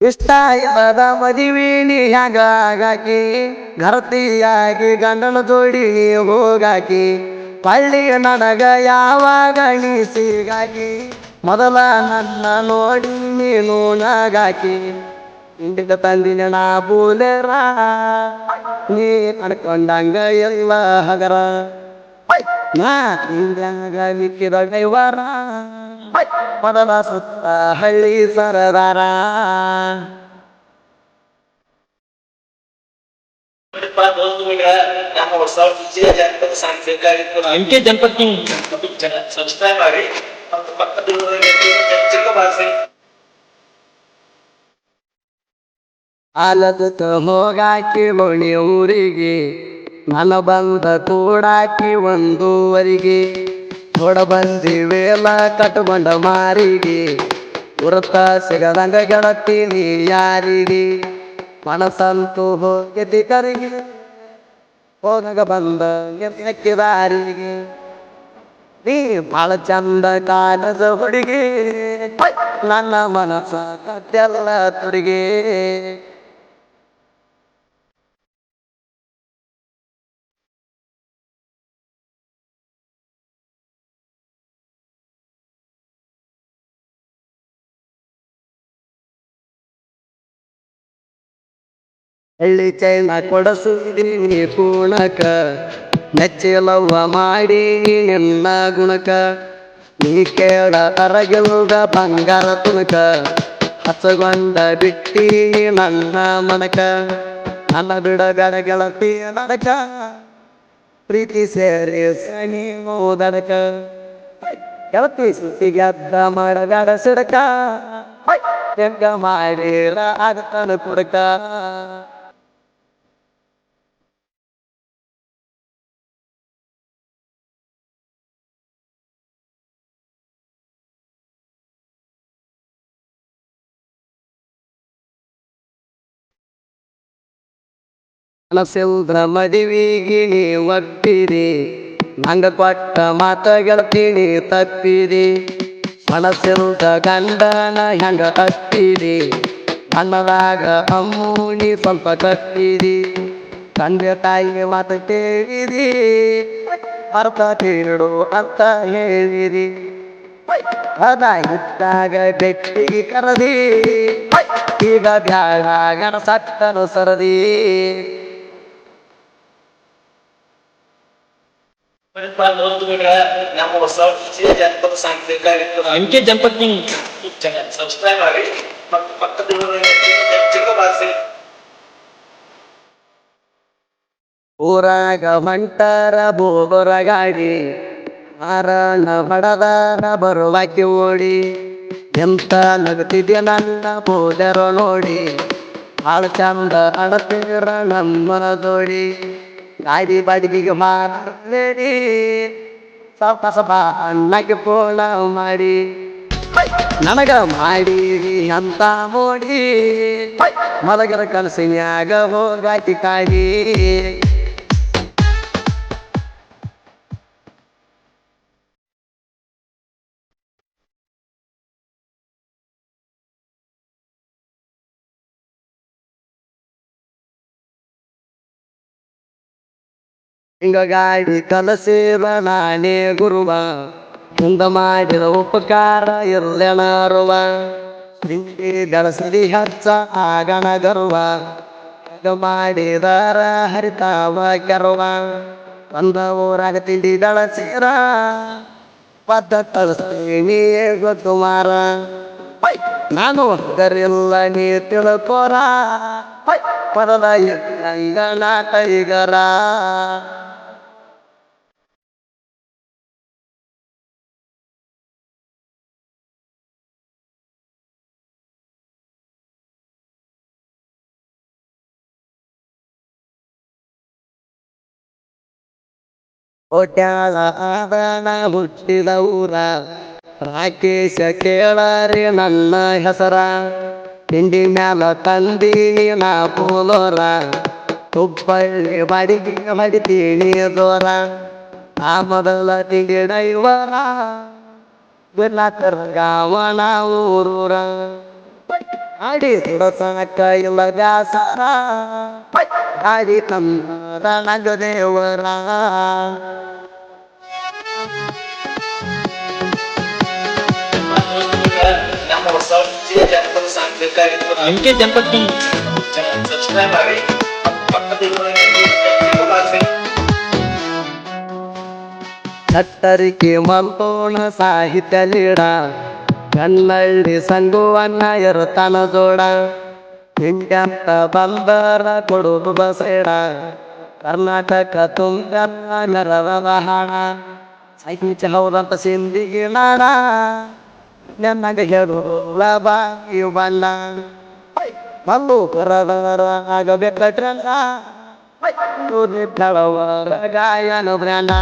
ಇಷ್ಟ ಇಲ್ಲದ ಮದುವೆ ಹ್ಯಾಂಗಾಕಿ ಘರತಿಯಾಗಿ ಗಂಡನ ಜೋಡಿ ಹೋಗಾಕಿ ಪಳ್ಳಿ ನನಗ ಯಾವಾಗ ಸಿಗಾಕಿ ಮೊದಲ ನನ್ನ ನೋಡಿ ನೀನು ನಗಾಕಿ ಇಂಡಿಗ ತಂದಿನ ನಾ ಬೂಲೆರ ನೀ ಅನ್ಕೊಂಡಂಗ ಎಲ್ಲ ಹಗರ ನಾ ಹಿಂಗ ನಿಕ್ಕಿದ ಕೈವಾರ ಮೊದಲ ಸುತ್ತ ಹಳ್ಳಿ ಸರದಾರ MK ಜನಪದ ಕಿಂಗ್ ಸಬ್ಸ್ಕ್ರೈಬ್ ಆಗಿ ಮತ್ತು ಪಕ್ಕದ ಚಿಕ್ಕ ಬಾರಿಸಿ ಆಲದಕ್ಕ ಹೋಗಾಕಿ ಮಣಿ ಊರಿಗೆ ನನ್ನ ಬಂದ ಕೂಡಾಕಿ ಒಂದೂವರೆಗೆ ನೋಡ ಬಂದಿವೇಲ ಕಟ್ಕೊಂಡ ಮಾರಿಗೆ ಗುರುತ ಸಿಗದಂಗ ಗೆಳತೀನಿ ಯಾರಿಗೆ ಮನಸ್ಸಂತೂ ಹೋಗಿದ್ದಿ ಕರಿಗೆ ಹೋಗಾಗ ಬಂದ ಎಕ್ಕಿದಾರಿಗೆ ನೀ ಭಾಳ ಚಂದ ಕಾಣದ ಹುಡುಗಿ ನನ್ನ ಮನಸ್ಸ ಕತ್ತೆಲ್ಲ ತುಡುಗಿ ಹಳ್ಳಿ ಚೈನ ಕೊಡಸುತ್ತೀನಿ ಪೂಣಕ ನೆಚ್ಚಿಲವ್ವ ಮಾಡಿ ನಿನ್ನ ಗುಣಕ ನೀ ಕೇಳ ಅರಗಿಲ್ದ ಬಂಗಾರ ತುಣಕ ಹಸಗೊಂಡ ಬಿಟ್ಟಿ ನನ್ನ ಮನಕ ನನ್ನ ಬಿಡಗಡ ಗೆಳತಿ ನಡಕ ಪ್ರೀತಿ ಸೇರಿ ನೀವು ದಡಕ ಗೆಳತಿ ಸುತ್ತಿಗೆದ್ದ ಮಾಡಬೇಡ ಸಿಡಕ ಹೆಂಗ ಮಾಡಿರ ಆಗತನ ಕುಡಕ ಮನಸ್ಸಿಲ್ದ ಮದುವಿಗೆ ನೀ ಒಪ್ಪಿರಿ ನಂಗ ಕೊಟ್ಟ ಮಾತ ಗೆಳತೀನಿ ತಪ್ಪಿರಿ ಮನಸ್ಸಿಲ್ದ ಗಂಡನ ಹೆಂಗ ತಪ್ಪಿರಿ ಅನ್ನದಾಗ ಅಮ್ಮೂನಿ ಸ್ವಲ್ಪ ತಪ್ಪಿರಿ ತಂದೆ ತಾಯಿಗೆ ಮಾತು ಕೇಳಿರಿ ಅರ್ಥ ತಿರುಡು ಅಂತ ಹೇಳಿರಿ ಅದ ಇದ್ದಾಗ ಬೆಟ್ಟಿಗೆ ಕರದಿ ಈಗ ಬ್ಯಾಗ ಸತ್ತನು ಸರದಿ ನಮ್ಮ ಹೊಸ ಜನಪದ ಸಾಂಸ್ಕೃತಿಕ MK ಜನಪದ ಕಿಂಗ್ ಸಬ್ಸ್ಕ್ರೈಬ್ ಆಗಿ ಮತ್ತು ಪಕ್ಕದ ಚಿಕ್ಕ ಬಾರಿಸಿ ಊರಾಗ ಹೊಂಟರ ಬೋರ ಗಾಡಿ ಮಾರಣ ಬಡದಾರ ಬರುವಾಕಿ ಓಡಿ ಎಂತ ನಗತಿದ್ಯ ನನ್ನ ಪೋದರ ನೋಡಿ ಭಾಳ ಚಂದ ಅಡತೀರ ನಮ್ಮ ದೋಡಿ ಗಾಡಿ ಬಾಡಿಗೆ ಮಾರಿ ಸ್ವಲ್ಪ ಸ್ವಲ್ಪ ಅನ್ನಕ್ಕೆ ಪೋಣ ಮಾಡಿ ನನಗ ಮಾಡಿ ಅಂತ ಮೋಡಿ ಮಲಗರ ಕನಸಿನ್ಯಾಗ ಹೋಗಾಕಿ ಕಾಡಿ ಹಿಂಗ ಗಾಡಿ ಕಲಸಿದ ನಾನೇ ಗುರುವ ಹಿಂದ ಮಾಡಿದ ಉಪಕಾರ ಇರ್ಲೆಣರುವ ಹಿಂದಿ ಬೆಳಸಲಿ ಹಚ್ಚ ಆಗಣ ಗರುವ ಹಿಂಗ ಮಾಡಿದರ ಹರಿತಾವ ಕೆರುವ ಒಂದ ಊರಾಗ ತಿಂಡಿ ಬೆಳಸಿರ ಪದ್ದ ತಳಿಸ್ತೀನಿ ಗೊತ್ತು ಮಾರ ನಾನು ಗರಿಲ್ಲ ನೀ ತಿಳ್ಕೋರ ಪರದ ಅಂಗಣ ಟೈಗರ ಕೋಟ್ಯಾಳ ಆದಣ ಹುಟ್ಟಿದ ಊರ ರಾಕೇಶ ಕೇಳರಿ ನನ್ನ ಹೆಸರ ತಿಂಡಿ ಮ್ಯಾಲ ತಂದೀನಿ ನಾ ಪೂಲೋರ ತುಪ್ಪಳ್ಳಿ ಬಡಿಗೆ ಮಡಿತೀನಿ ದೋರ ಆ ಮೊದಲ ತಿಂಡಿ ಡೈವರ ಬಿರ್ಲಾಕರ ಗಾವನ ಊರೂರ ಆಡಿ ತುಡಸನಕ್ಕ ಇಲ್ಲ ವ್ಯಾಸರ ಗಾಡಿ ತಮ್ಮ ರಣಗ ದೇವರ ನಮ್ಮ ಹೊಸ ಜನಪದ ಸಾಂಗ್ ಬೇಕಾಗಿತ್ತು ನಿಮ್ಗೆ ಜನಪದ ಸಬ್ಸ್ಕ್ರೈಬ್ ಆಗಿ ಚಟ್ಟರಿಕೆ ಮಲ್ತೋಣ ಸಾಹಿತ್ಯ ಲೀಡ ಕನ್ನಳ್ಳಿ ಸಂಗುವನ್ನ ಇರುತ್ತಾನ ಜೋಡ ಹಿಂಗಂತ ಬಂದರ ಕೊಡುದು ಬಸೇಡ ಕರ್ನಾಟಕ ತುಂಬ ನೆರವದ ಹಾಡ ಸಾಹಿತ್ಯ ಹೌದಂತ ಸಿಂಧಿಗೆ ನಾಡ ನೆನ್ನಗ ಹೇಳುವ ಬಾಯಿ ಬಲ್ಲ ಮಲ್ಲು ಕರದರ ಆಗಬೇಕ ಟ್ರೆಂಡ ಗಾಯನ ಬ್ರ್ಯಾಂಡ